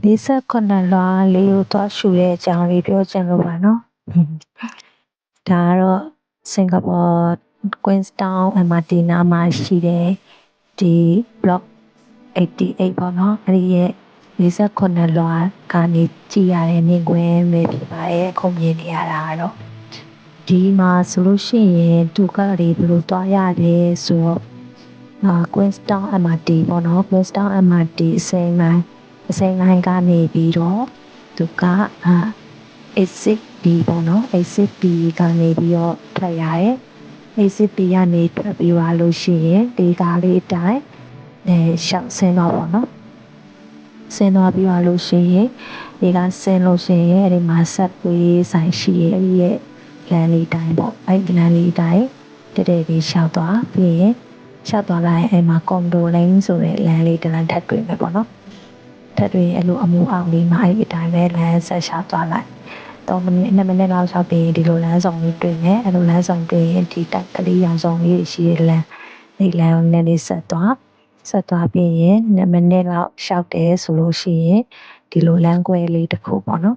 49လွှာလေးကိုသွားရှူတဲ့အကြောင်းလေးပြောချင်လို့ပါနော်ဒါကတော့စင်ကာပူ Queenstown MRT နားမှာရှိတဲ့ဒီ block 88ပေါ့နော်အဲ့ဒီရဲ့49လွှာကနေကြည့်ရတဲ့မြင်ကွင်းပဲဖြစ်ပါတယ်ခုမြင်နေရတာကတော့ဒီမှာဆိုလို့ရှိရင်ဒုက္ခတွေဘယ်လိုသွားရလဲဆိုတော့Queenstown MRT ပေါ့နော် Queenstown MRT အစိမ်းလိုင်းကနေပြီးတော့သူကexit B ပေါ့နော် exit B ကနေပြီးတော့ထွက်ရတယ် exit B ကနေထွက်ပြီးသွားလို့ရှိရင်ဒီကားလေးအတိုင်းရှောက်ဆင်းတော့ပေါ့နော်ဆင်းသွားပြီးသွားလို့ရှိရင်ဒီကဆင်းလို့ရှိရင်အဲ့ဒီမှာဆက်သွေးဆိုင်ရှိရဲ့အဲ့ဒီရဲ့လမ်းလေးတိုင်းပေါ့အဲ့ဒီလမ်းလေးတိုင်းတတဲ့လေးရှောက်သွားပြီးရင်ရှောက်သွားလိုက်အဲ့မှာကွန်ဒိုလိန်းဆိုတဲ့လမ်းလေးတစ်လမ်းထပ်တွေ့မယ်ပေါ့နော်ထပ်တွေ့အဲ့လိုအမူအောင်လေးမှာအဲ့ဒီအတိုင်းပဲလမ်းဆက်ရှောက်သွားလိုက်3မိနစ်2မိနစ်လောက်ရှောက်ပြီးဒီလိုလမ်းဆောင်လေးတွေ့မယ်အဲ့လိုလမ်းဆောင်တွေ့ရင်ဒီတက်ကလေးရောင်ဆောင်လေးရှိတဲ့လမ်းဒီလမ်းကိုနည်းနည်းဆက်သွားပြီးရင်2မိနစ်လောက်ရှောက်တယ်ဆိုလို့ရှိရင်ဒီလိုလမ်းကွဲလေးတစ်ခုပေါ့နော်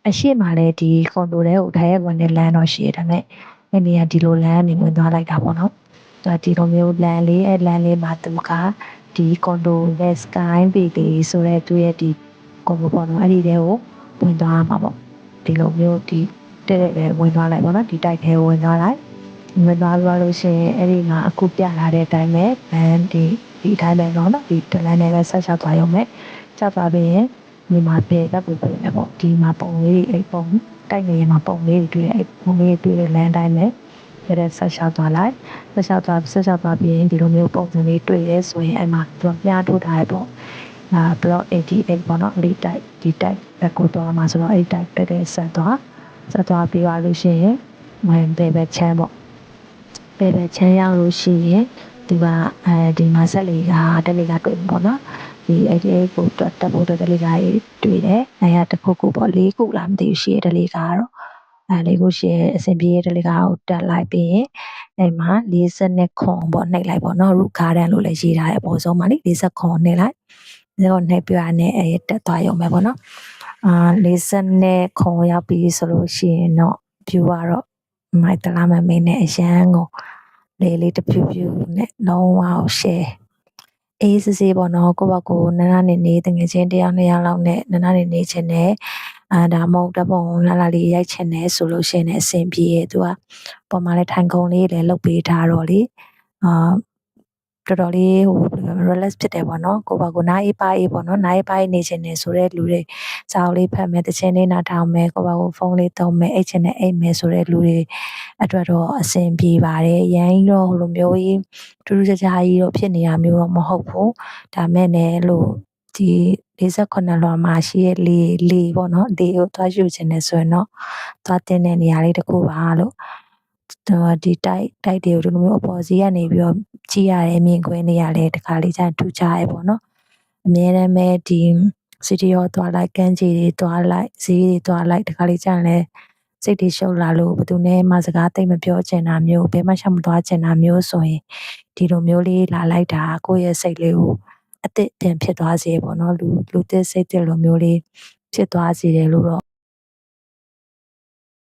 အရှိမလည်းဒီကွန်ဒိုထဲကိုထားရဝင်တဲ့လမ်းတော့ရှိတယ်ဒါပေမဲ့အဲ့ဒီကဒီလိုလမ်းနေဝင်သွားလိုက်တာပေါ့နော်ဒီလိုမျိုးလမ်းလေးအဲ့လမ်းလေးမှာသူကဒီကွန်ဒိုရဲ့ sky bay ဆိုတဲ့သူရဲ့ဒီကွန်ဒိုပေါ့နော်အဲ့ဒီတဲကိုဝင်သွားမှာပေါ့ဒီလိုမျိုးဒီတဲ့ပဲဝင်သွားလိုက်ပေါ့နော်ဒီတိုက်ထဲဝင်သွားလိုက်ဝင်သွားလို့ရှိရင်အဲ့ဒီမှာအခုပြလာတဲ့အတိုင်းပဲလမ်းဒီအတိုင်းပဲနော်ဒီတလမ်းနဲ့ပဲဆက်ရှောက်သွားရုံပဲချက်သွားပြီးရင်ဒီမှာပဲတပ်ပူပဲပေါ့ဒီမှာပုံလေးအဲ့ပုံတိုက်နေရမှာပုံလေးတွေတွေ့အဲ့ပုံလေးတွေ့တဲ့လမ်းတိုင်းပဲတဲ့ဆက်ရှောက်သွားလိုက်ဆက်ရှောက်သွားပြီးရင်ဒီလိုမျိုးပုံစံလေးတွေ့ရဲဆိုရင်အဲ့မှာသူပြားထိုးထားရပေါ့block 88ပေါ့နော်ဒီတိုက်ကိုတော့မှာဆိုတော့အဲ့တိုက်တဲ့ဆက်သွားပြီးသွားလို့ရှိရင်ဝင်ပဲချမ်းပေါ့ပဲချမ်းရောက်လို့ရှိရင်သူကဒီမှာဆက်လေးကတက်လေးကတွေ့ပေါ့နော်ဒီအဲ့ဒီကိုတက်ဖို့တက်လေးကတွေ့တယ်အဲ့ရတစ်ခုပေါ့4ခုလားမသိဘူးရှိရတက်လေးကတော့လေးခုရှိရအစဉ်ပြေးတက်လေးကကိုတက်လိုက်ပြီးရင်အဲ့မှာ40ခွန်ပေါ့နှိပ်လိုက်ပေါ့နော် root garden လို့လည်းရေးထားတယ်အပေါ်ဆုံးမှာလေ40ခွန်နှိပ်လိုက်ဒါနှိပ်ပြရနဲ့အဲ့တက်သွားရုံပဲပေါ့နော်40ခွန်ရောက်ပြီဆိုလို့ရှိရင်တော့ view ကတော့မိုက်တလားမမင်းနဲ့အရန်ကိုလေးတဖြူဖြူနဲ့လုံးဝ share အေးစစ်ပေါ့နော်ကိုယ့်ဘက်ကိုနန်းနေတငယ်ချင်းတစ်ယောက်နှစ်ယောက်လောက်နဲ့နန်းနေချင်တယ်ဒါမဟုတ်တပုံလာလေးရိုက်ချင်တယ်ဆိုလို့ရှိရင်အဆင်ပြေရဲ့သူကပေါ်မှာလည်းထိုင်ကုန်လေးလည်းလုပ်ပေးထားတော့လေတော်တော်လေးrelax ဖြစ်တယ်ပေါ့နော်ကိုယ့်ဘက်ကိုနားအေးပါအေးပေါ့နော်နားအေးပါအေးနေချင်တယ်ဆိုတဲ့လူတွေစာအုပ်လေးဖတ်မယ်တခြင်းလေးနားထောင်မယ်ကိုယ့်ဘက်ကိုဖုန်းလေးသုံးမယ်အိတ်ချင်တဲ့အိတ်မယ်ဆိုတဲ့လူတွေအတွက်တော့အဆင်ပြေပါတယ်ရန်ကြီးတော့လိုမျိုးကြီးထူးထူးခြားခြားကြီးတော့ဖြစ်နေတာမျိုးတော့မဟုတ်ဘူးဒါမဲ့လည်းလို့ဒီ48လွှာမှာရှိရဲ့လေပေါ့နော်ဒီကိုသွားယူခြင်းနဲ့ဆိုရင်တော့သွားတင်တဲ့နေရာလေးတစ်ခုပါလို့ဒီတိုက်တွေကိုဒီလိုမျိုးအပေါ်စီးကနေပြီးတော့ကြည့်ရတဲ့မြင်ကွင်းတွေရလဲတခါလေးကျရင်ထူးခြားရဲပေါ့နော်အများနဲ့ပဲဒီ city ရောသွားလိုက်ကန်းကြီးတွေသွားလိုက်ဈေးတွေသွားလိုက်တခါလေးကျရင်လဲစိတ်တွေရှုပ်လာလို့ဘယ်သူနဲ့မှစကားသိမပြောချင်တာမျိုးဘယ်မှရှောင်မသွားချင်တာမျိုးဆိုရင်ဒီလိုမျိုးလေးလာလိုက်တာကိုယ့်ရဲ့စိတ်လေးကိုအသစ်ပြန်ဖြစ်သွားစေပေါ့နော်လူသစ်စိတ်သစ်လိုမျိုးလေးဖြစ်သွားစေတယ်လို့တော့